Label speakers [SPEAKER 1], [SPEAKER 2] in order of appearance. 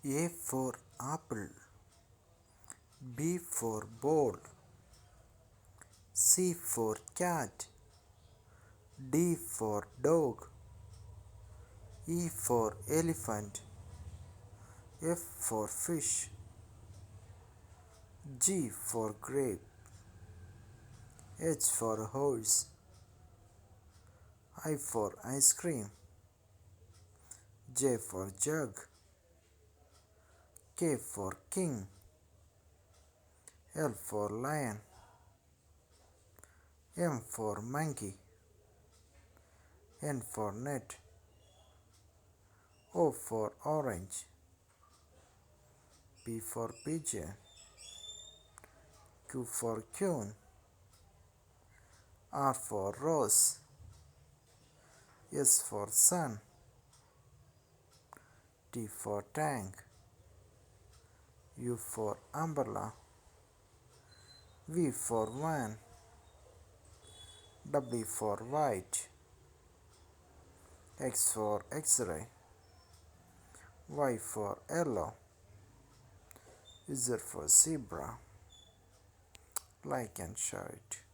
[SPEAKER 1] A for apple, B for ball, C for cat, D for dog, E for elephant, F for fish, G for grape, H for horse, I for ice cream, J for jug, K for king, L for lion, M for monkey, N for net, O for orange, P for pigeon, Q for queen, R for rose, S for sun, T for tank, U for umbrella, V for van, W for white, X for X-ray, Y for yellow, Z for zebra. Like and share it.